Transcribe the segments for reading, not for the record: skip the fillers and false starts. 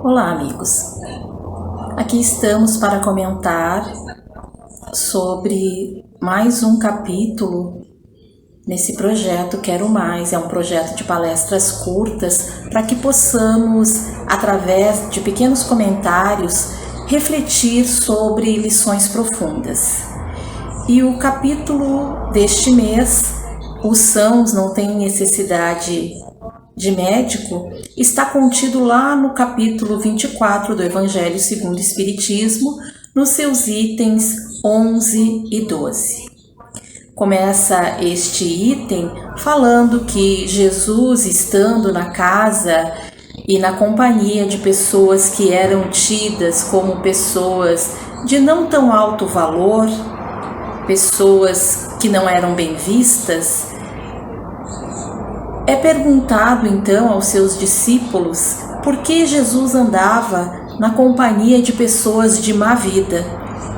Olá, amigos. Aqui estamos para comentar sobre mais um capítulo nesse projeto Quero Mais. É um projeto de palestras curtas para que possamos, através de pequenos comentários, refletir sobre lições profundas. E o capítulo deste mês, Os Sãos Não Têm Necessidade de Médico, está contido lá no capítulo 24 do Evangelho segundo o Espiritismo, nos seus itens 11 e 12. Começa este item falando que Jesus, estando na casa e na companhia de pessoas que eram tidas como pessoas de não tão alto valor, pessoas que não eram bem vistas, é perguntado então aos seus discípulos por que Jesus andava na companhia de pessoas de má vida.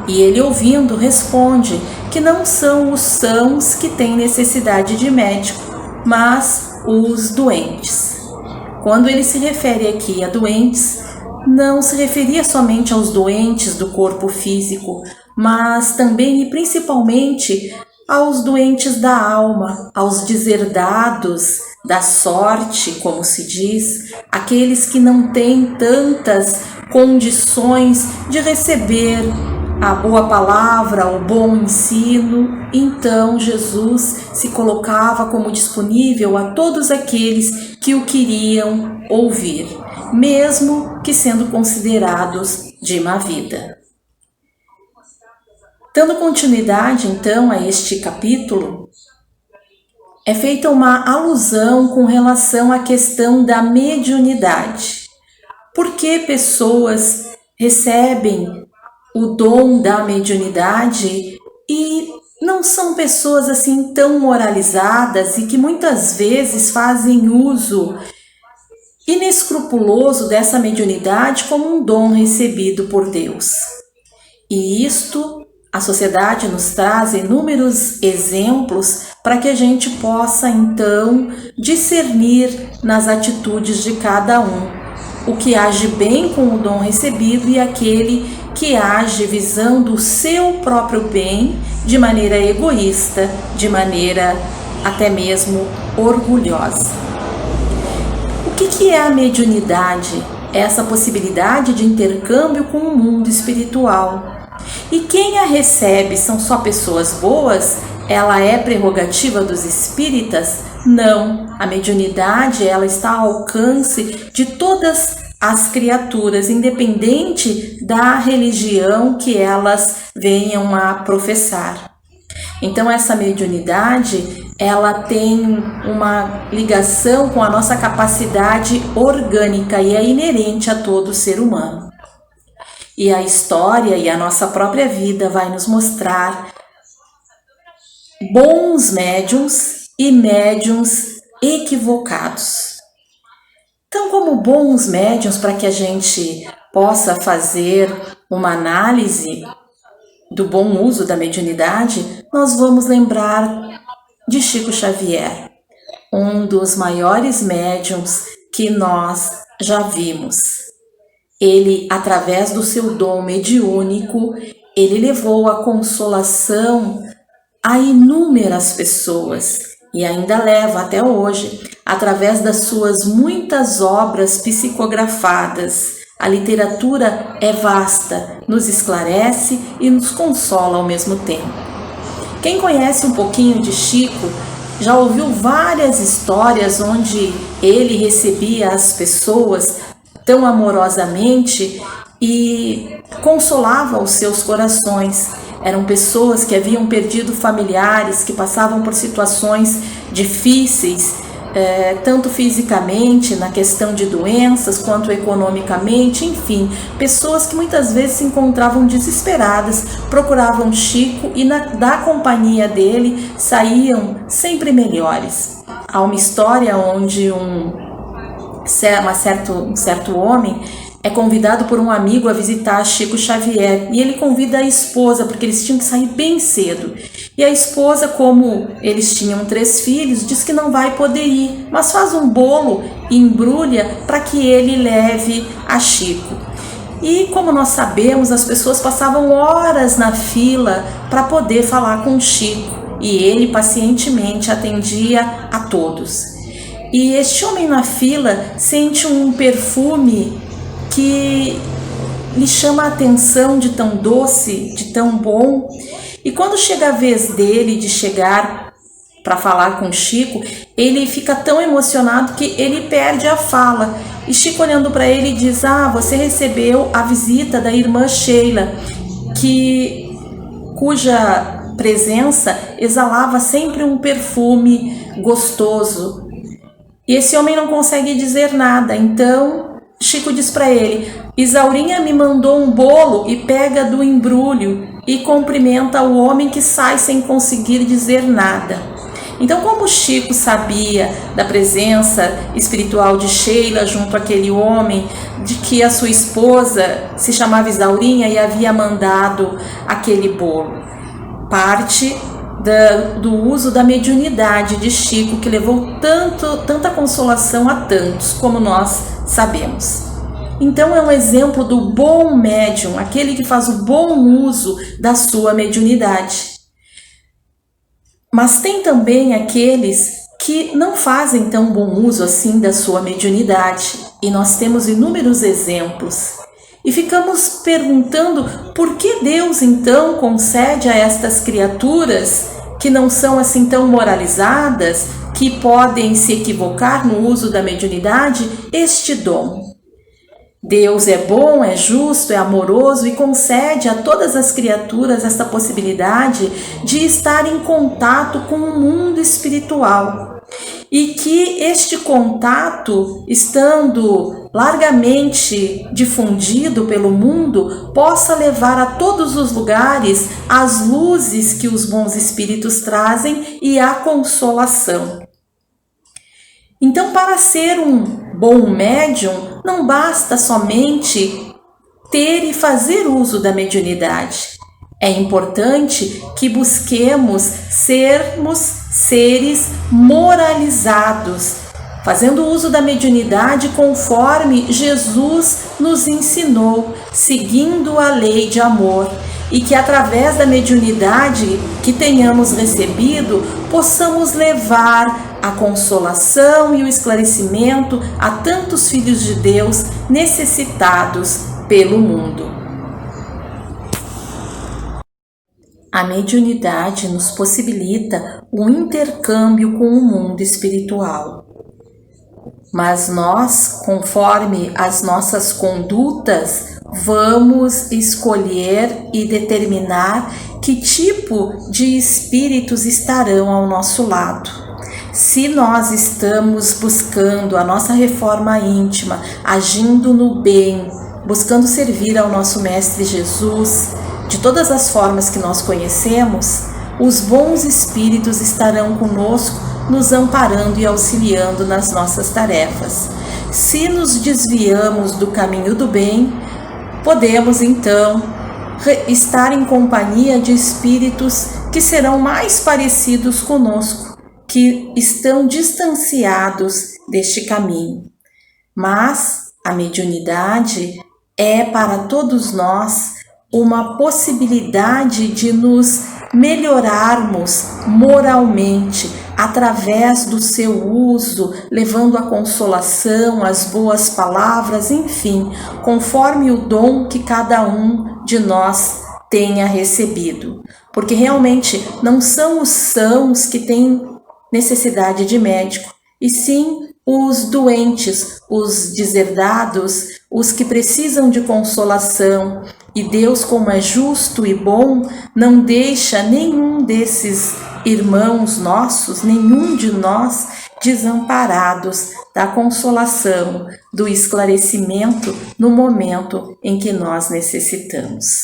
E ele, ouvindo, responde que não são os sãos que têm necessidade de médico, mas os doentes. Quando ele se refere aqui a doentes, não se referia somente aos doentes do corpo físico, mas também e principalmente aos doentes da alma, aos deserdados da sorte, como se diz, aqueles que não têm tantas condições de receber a boa palavra, o bom ensino. Então Jesus se colocava como disponível a todos aqueles que o queriam ouvir, mesmo que sendo considerados de má vida. Dando continuidade, então, a este capítulo, é feita uma alusão com relação à questão da mediunidade. Por que pessoas recebem o dom da mediunidade e não são pessoas assim tão moralizadas e que muitas vezes fazem uso inescrupuloso dessa mediunidade como um dom recebido por Deus? E isto a sociedade nos traz inúmeros exemplos para que a gente possa, então, discernir nas atitudes de cada um o que age bem com o dom recebido e aquele que age visando o seu próprio bem de maneira egoísta, de maneira até mesmo orgulhosa. O que é a mediunidade? É essa possibilidade de intercâmbio com o mundo espiritual. E quem a recebe são só pessoas boas? Ela é prerrogativa dos espíritas? Não, a mediunidade ela está ao alcance de todas as criaturas, independente da religião que elas venham a professar. Então essa mediunidade ela tem uma ligação com a nossa capacidade orgânica e é inerente a todo ser humano. E a história e a nossa própria vida vai nos mostrar bons médiuns e médiuns equivocados. Então, como bons médiuns, para que a gente possa fazer uma análise do bom uso da mediunidade, nós vamos lembrar de Chico Xavier, um dos maiores médiuns que nós já vimos. Ele, através do seu dom mediúnico, ele levou a consolação a inúmeras pessoas e ainda leva até hoje, através das suas muitas obras psicografadas. A literatura é vasta, nos esclarece e nos consola ao mesmo tempo. Quem conhece um pouquinho de Chico já ouviu várias histórias onde ele recebia as pessoas tão amorosamente e consolava os seus corações. Eram pessoas que haviam perdido familiares, que passavam por situações difíceis, tanto fisicamente, na questão de doenças, quanto economicamente, enfim, pessoas que muitas vezes se encontravam desesperadas, procuravam Chico e da companhia dele saíam sempre melhores. Há uma história onde um certo homem é convidado por um amigo a visitar Chico Xavier e ele convida a esposa porque eles tinham que sair bem cedo. E a esposa, como eles tinham 3 filhos, diz que não vai poder ir, mas faz um bolo e embrulha para que ele leve a Chico. E como nós sabemos, as pessoas passavam horas na fila para poder falar com Chico, e ele pacientemente atendia a todos. E este homem na fila sente um perfume que lhe chama a atenção, de tão doce, de tão bom. E quando chega a vez dele de chegar para falar com Chico, ele fica tão emocionado que ele perde a fala. E Chico, olhando para ele, diz: você recebeu a visita da irmã Sheila, cuja presença exalava sempre um perfume gostoso. E esse homem não consegue dizer nada. Então Chico diz para ele: Isaurinha me mandou um bolo, e pega do embrulho e cumprimenta o homem que sai sem conseguir dizer nada. Então, como Chico sabia da presença espiritual de Sheila junto àquele homem, de que a sua esposa se chamava Isaurinha e havia mandado aquele bolo, parte do uso da mediunidade de Chico, que levou tanta consolação a tantos, como nós sabemos. Então é um exemplo do bom médium, aquele que faz o bom uso da sua mediunidade. Mas tem também aqueles que não fazem tão bom uso assim da sua mediunidade, e nós temos inúmeros exemplos. E ficamos perguntando por que Deus então concede a estas criaturas que não são assim tão moralizadas, que podem se equivocar no uso da mediunidade, este dom. Deus é bom, é justo, é amoroso e concede a todas as criaturas esta possibilidade de estar em contato com o mundo espiritual. E que este contato, estando largamente difundido pelo mundo, possa levar a todos os lugares as luzes que os bons espíritos trazem e a consolação. Então, para ser um bom médium, não basta somente ter e fazer uso da mediunidade. É importante que busquemos sermos seres moralizados, fazendo uso da mediunidade conforme Jesus nos ensinou, seguindo a lei de amor, e que através da mediunidade que tenhamos recebido, possamos levar a consolação e o esclarecimento a tantos filhos de Deus necessitados pelo mundo. A mediunidade nos possibilita um intercâmbio com o mundo espiritual. Mas nós, conforme as nossas condutas, vamos escolher e determinar que tipo de espíritos estarão ao nosso lado. Se nós estamos buscando a nossa reforma íntima, agindo no bem, buscando servir ao nosso Mestre Jesus, de todas as formas que nós conhecemos, os bons espíritos estarão conosco, nos amparando e auxiliando nas nossas tarefas. Se nos desviamos do caminho do bem, podemos então estar em companhia de espíritos que serão mais parecidos conosco, que estão distanciados deste caminho. Mas a mediunidade é para todos nós uma possibilidade de nos melhorarmos moralmente através do seu uso, levando a consolação, as boas palavras, enfim, conforme o dom que cada um de nós tenha recebido. Porque realmente não são os sãos que têm necessidade de médico, e sim os doentes, os deserdados, os que precisam de consolação. E Deus, como é justo e bom, não deixa nenhum desses irmãos nossos, nenhum de nós, desamparados da consolação, do esclarecimento no momento em que nós necessitamos.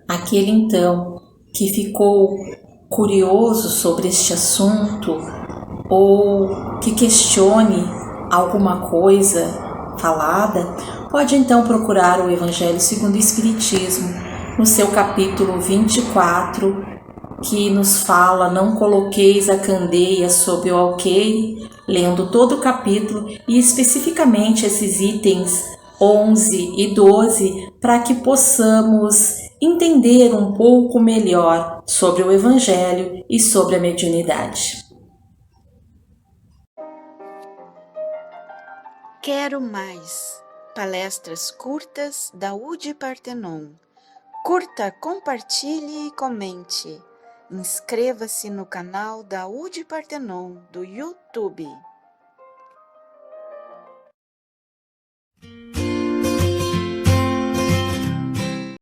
Aquele então que ficou curioso sobre este assunto, ou que questione alguma coisa falada, pode então procurar o Evangelho segundo o Espiritismo, no seu capítulo 24, que nos fala: não coloqueis a candeia sob o alqueire, lendo todo o capítulo e especificamente esses itens 11 e 12, para que possamos entender um pouco melhor sobre o Evangelho e sobre a mediunidade. Quero mais palestras curtas da UD Partenon. Curta, compartilhe e comente. Inscreva-se no canal da UD Partenon do YouTube.